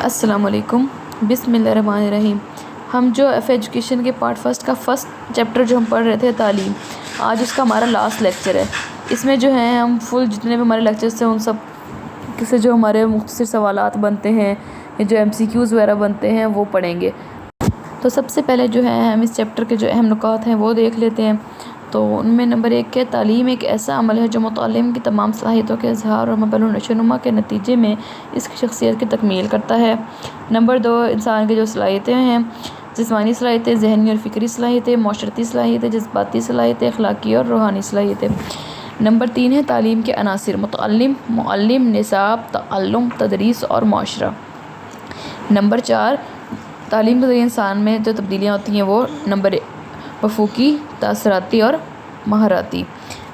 السلام علیکم، بسم اللہ الرحمن الرحیم۔ ہم جو ایجوکیشن کے پارٹ فرسٹ کا فرسٹ چیپٹر جو ہم پڑھ رہے تھے تعلیم، آج اس کا ہمارا لاسٹ لیکچر ہے۔ اس میں جو ہے ہم فل جتنے بھی ہمارے لیکچرس ہیں ان سب سے جو ہمارے مختصر سوالات بنتے ہیں یا جو MCQs وغیرہ بنتے ہیں وہ پڑھیں گے۔ تو سب سے پہلے جو ہے ہم اس چیپٹر کے جو اہم نکات ہیں وہ دیکھ لیتے ہیں۔ تو ان میں نمبر 1 ہے تعلیم ایک ایسا عمل ہے جو متعلم کی تمام صلاحیتوں کے اظہار اور مکمل نشوونما کے نتیجے میں اس کی شخصیت کی تکمیل کرتا ہے۔ نمبر 2 انسان کی جو صلاحیتیں ہیں، جسمانی صلاحیتیں، ذہنی اور فکری صلاحیتیں، معاشرتی صلاحیتیں، جذباتی صلاحیتیں، اخلاقی اور روحانی صلاحیتیں۔ نمبر 3 ہے تعلیم کے عناصر: متعلم، معلم، نصاب، تعلم، تدریس اور معاشرہ۔ نمبر 4 تعلیم کے ذریعے انسان میں جو تبدیلیاں ہوتی ہیں وہ نمبر وفوقی، تاثراتی اور مہارتی۔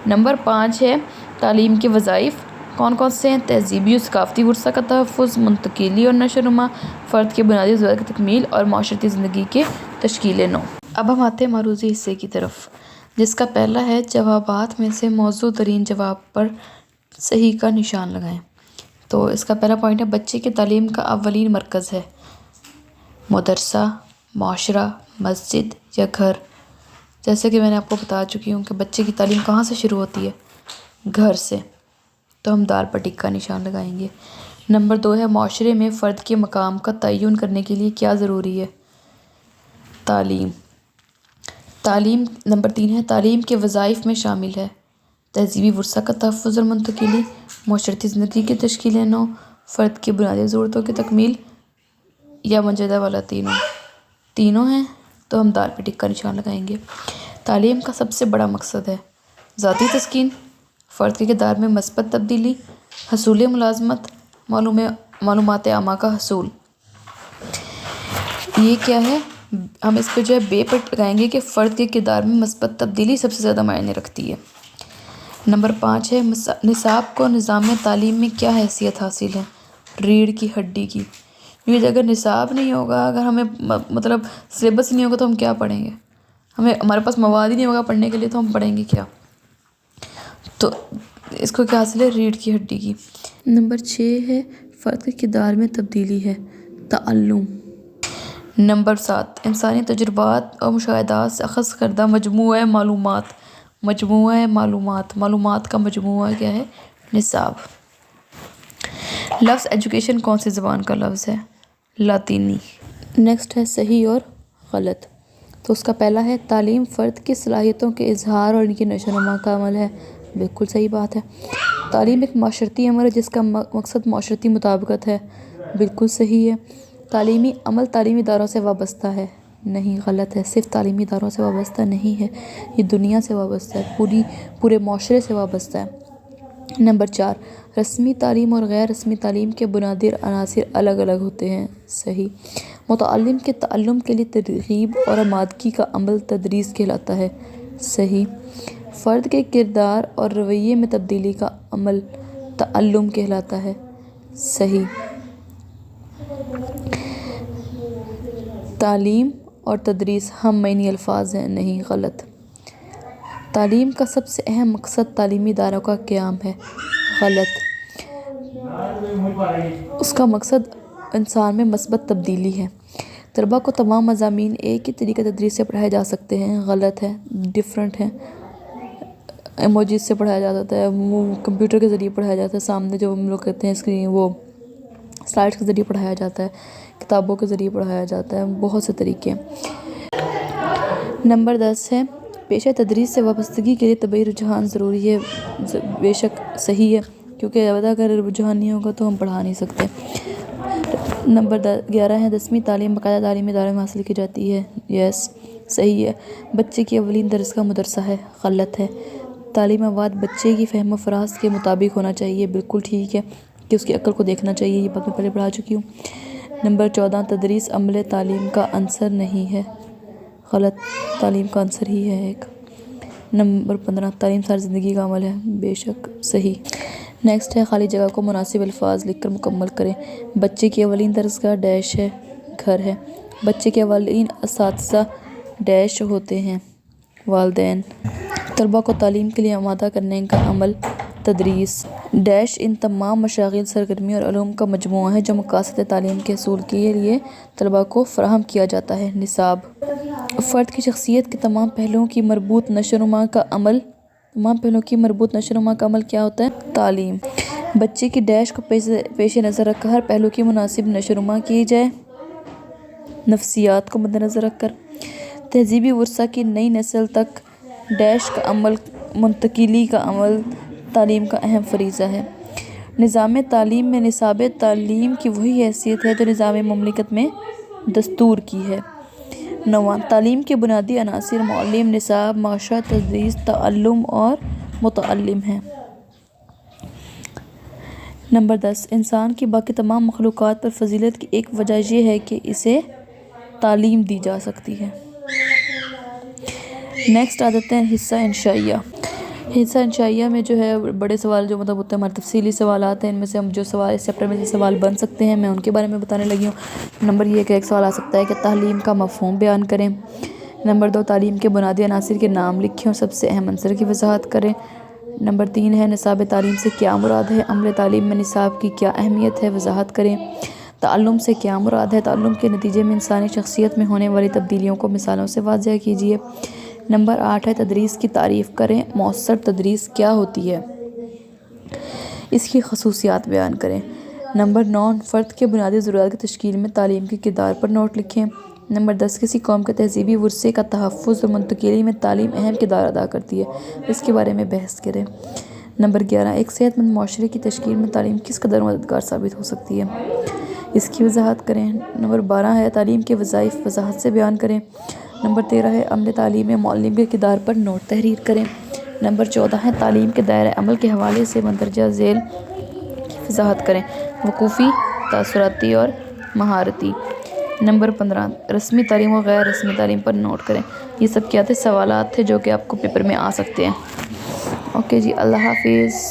نمبر 5 ہے تعلیم کے وظائف کون کون سے ہیں؟ تہذیبی اور ثقافتی ورثہ کا تحفظ، منتقلی اور نشوونما، فرد کے بنیادی ضرورت کی تکمیل اور معاشرتی زندگی کے تشکیل نو۔ اب ہم آتے ہیں معروضی حصے کی طرف، جس کا پہلا ہے جوابات میں سے موزوں ترین جواب پر صحیح کا نشان لگائیں۔ تو اس کا پہلا پوائنٹ ہے بچے کی تعلیم کا اولین مرکز ہے مدرسہ، معاشرہ، مسجد یا گھر۔ جیسے کہ میں نے آپ کو بتا چکی ہوں کہ بچے کی تعلیم کہاں سے شروع ہوتی ہے؟ گھر سے۔ تو ہم دال پر ٹک کا نشان لگائیں گے۔ نمبر 2 ہے معاشرے میں فرد کے مقام کا تعین کرنے کے لیے کیا ضروری ہے؟ تعلیم۔ تعلیم نمبر 3 ہے تعلیم کے وظائف میں شامل ہے تہذیبی ورثہ کا تحفظ اور منتقلی، معاشرتی زندگی کی تشکیل نو، فرد کی بنیادی ضرورتوں کی تکمیل یا منجدہ والا تینوں ہیں۔ تو ہم دال پہ ٹک کا نشان لگائیں گے۔ تعلیم کا سب سے بڑا مقصد ہے ذاتی تسکین، فرد کے کردار میں مثبت تبدیلی، حصول ملازمت، معلومات عامہ کا حصول۔ یہ کیا ہے؟ ہم اس پہ جو ہے بے پر لگائیں گے کہ فرد کے کردار میں مثبت تبدیلی سب سے زیادہ معنی رکھتی ہے۔ نمبر 5 ہے نصاب کو نظام تعلیم میں کیا حیثیت حاصل ہے؟ ریڑھ کی ہڈی کی۔ کیونکہ اگر نصاب نہیں ہوگا، اگر ہمیں مطلب سلیبس نہیں ہوگا تو ہم کیا پڑھیں گے؟ ہمارے پاس مواد ہی نہیں ہوگا پڑھنے کے لیے تو ہم پڑھیں گے کیا؟ تو اس کو کیا حاصل ہے؟ ریڑھ کی ہڈی کی۔ نمبر 6 ہے فرد کے کردار میں تبدیلی ہے تعلم۔ نمبر 7 انسانی تجربات اور مشاہدات سے اخذ کردہ مجموعہ معلومات۔ معلومات کا مجموعہ کیا ہے؟ نصاب۔ لفظ ایجوکیشن کون سی زبان کا لفظ ہے؟ لاطینی۔ نیکسٹ ہے صحیح اور غلط۔ تو اس کا پہلا ہے تعلیم فرد کی صلاحیتوں کے اظہار اور ان کی نشوونما کا عمل ہے۔ بالکل صحیح بات ہے۔ تعلیم ایک معاشرتی عمل ہے جس کا مقصد معاشرتی مطابقت ہے۔ بالکل صحیح ہے۔ تعلیمی عمل تعلیمی اداروں سے وابستہ ہے۔ نہیں، غلط ہے۔ صرف تعلیمی اداروں سے وابستہ نہیں ہے، یہ دنیا سے وابستہ ہے، پورے معاشرے سے وابستہ ہے۔ نمبر 4 رسمی تعلیم اور غیر رسمی تعلیم کے بنیادی عناصر الگ الگ ہوتے ہیں۔ صحیح۔ متعلم کے تعلم کے لیے ترغیب اور آمادگی کا عمل تدریس کہلاتا ہے۔ صحیح۔ فرد کے کردار اور رویے میں تبدیلی کا عمل تعلم کہلاتا ہے۔ صحیح۔ تعلیم اور تدریس ہم معنی الفاظ ہیں۔ نہیں، غلط۔ تعلیم کا سب سے اہم مقصد تعلیمی اداروں کا قیام ہے۔ غلط۔ اس کا مقصد انسان میں مثبت تبدیلی ہے۔ طلباء کو تمام مضامین ایک ہی طریقہ تدریس سے پڑھائے جا سکتے ہیں۔ غلط ہے، ڈیفرنٹ ہے۔ ایموجیز سے پڑھایا جاتا ہے، وہ کمپیوٹر کے ذریعے پڑھایا جاتا ہے، سامنے جو ہم لوگ کہتے ہیں اسکرین، وہ سلائڈس کے ذریعے پڑھایا جاتا ہے، کتابوں کے ذریعے پڑھایا جاتا ہے، بہت سے طریقے ہیں۔ نمبر 10 ہے پیشہ تدریس سے وابستگی کے لیے طبعی رجحان ضروری ہے۔ بے شک صحیح ہے، کیونکہ اگر رجحان نہیں ہوگا تو ہم پڑھا نہیں سکتے۔ نمبر 11 ہے 10ویں تعلیم باقاعدہ تعلیمی ادارے میں حاصل کی جاتی ہے۔ یس، صحیح ہے۔ بچے کی اولین درس کا مدرسہ ہے۔ غلط ہے۔ تعلیم مواد بچے کی فہم و فراست کے مطابق ہونا چاہیے۔ بالکل ٹھیک ہے کہ اس کی عقل کو دیکھنا چاہیے، یہ بات میں پہلے پڑھا چکی ہوں۔ نمبر 14 تدریس عمل تعلیم کا عنصر نہیں ہے۔ غلط، تعلیم کا عنصر ہی ہے ایک۔ نمبر 15 تعلیم ساری زندگی کا عمل ہے۔ بے شک صحیح۔ نیکسٹ ہے خالی جگہ کو مناسب الفاظ لکھ کر مکمل کریں۔ بچے کی اولین درسگاہ ڈیش ہے، گھر ہے۔ بچے کے اولین اساتذہ ڈیش ہوتے ہیں، والدین۔ طلباء کو تعلیم کے لیے آمادہ کرنے کا عمل تدریس ڈیش ان تمام مشاغل، سرگرمیوں اور علوم کا مجموعہ ہے جو مقاصد تعلیم کے حصول کے لیے طلباء کو فراہم کیا جاتا ہے۔ نصاب فرد کی شخصیت کے تمام پہلوؤں کی مربوط نشو و نما کا عمل کیا ہوتا ہے؟ تعلیم۔ بچے کی ڈیش کو پیش نظر رکھ کر ہر پہلو کی مناسب نشو و نما کی جائے۔ نفسیات کو مد نظر رکھ کر تہذیبی ورثہ کی نئی نسل تک ڈیش کا عمل منتقلی کا عمل تعلیم کا اہم فریضہ ہے۔ نظام تعلیم میں نصاب تعلیم کی وہی حیثیت ہے جو نظام مملکت میں دستور کی ہے۔ 9 تعلیم کے بنیادی عناصر معلم، نصاب، معاشرہ، تدریس، تعلم اور متعلم ہیں۔ نمبر 10 انسان کی باقی تمام مخلوقات پر فضیلت کی ایک وجہ یہ ہے کہ اسے تعلیم دی جا سکتی ہے۔ نیکسٹ آ جاتے ہیں حصہ انشائیہ۔ حصہ انشائیہ میں جو ہے بڑے سوال جو ہوتے ہیں ہمارے تفصیلی سوالات ہیں، ان میں سے ہم جو سوال اس چیپٹر میں سے سوال بن سکتے ہیں میں ان کے بارے میں بتانے لگی ہوں۔ نمبر یہ کہ ایک سوال آ سکتا ہے کہ تعلیم کا مفہوم بیان کریں۔ نمبر 2 تعلیم کے بنیادی عناصر کے نام لکھیں اور سب سے اہم عنصر کی وضاحت کریں۔ نمبر 3 ہے نصاب تعلیم سے کیا مراد ہے؟ عمل تعلیم میں نصاب کی کیا اہمیت ہے؟ وضاحت کریں۔ تعلم سے کیا مراد ہے؟ تعلم کے نتیجے میں انسانی شخصیت میں ہونے والی تبدیلیوں کو مثالوں سے واضح کیجیے۔ نمبر 8 ہے تدریس کی تعریف کریں۔ مؤثر تدریس کیا ہوتی ہے؟ اس کی خصوصیات بیان کریں۔ نمبر 9 فرد کے بنیادی ضروریات کی تشکیل میں تعلیم کے کردار پر نوٹ لکھیں۔ نمبر 10 کسی قوم کے تہذیبی ورثے کا تحفظ اور منتقلی میں تعلیم اہم کردار ادا کرتی ہے، اس کے بارے میں بحث کریں۔ نمبر 11 ایک صحت مند معاشرے کی تشکیل میں تعلیم کس قدر مددگار ثابت ہو سکتی ہے، اس کی وضاحت کریں۔ نمبر 12 ہے تعلیم کے وظائف وضاحت سے بیان کریں۔ نمبر 13 ہے عمل تعلیم میں معلم کے کردار پر نوٹ تحریر کریں۔ نمبر 14 ہے تعلیم کے دائرۂ عمل کے حوالے سے مندرجہ ذیل کی وضاحت کریں، وقوفی، تاثراتی اور مہارتی۔ نمبر 15 رسمی تعلیم اور غیر رسمی تعلیم پر نوٹ کریں۔ یہ سب کیا تھے؟ سوالات تھے جو کہ آپ کو پیپر میں آ سکتے ہیں۔ اوکے جی، اللہ حافظ۔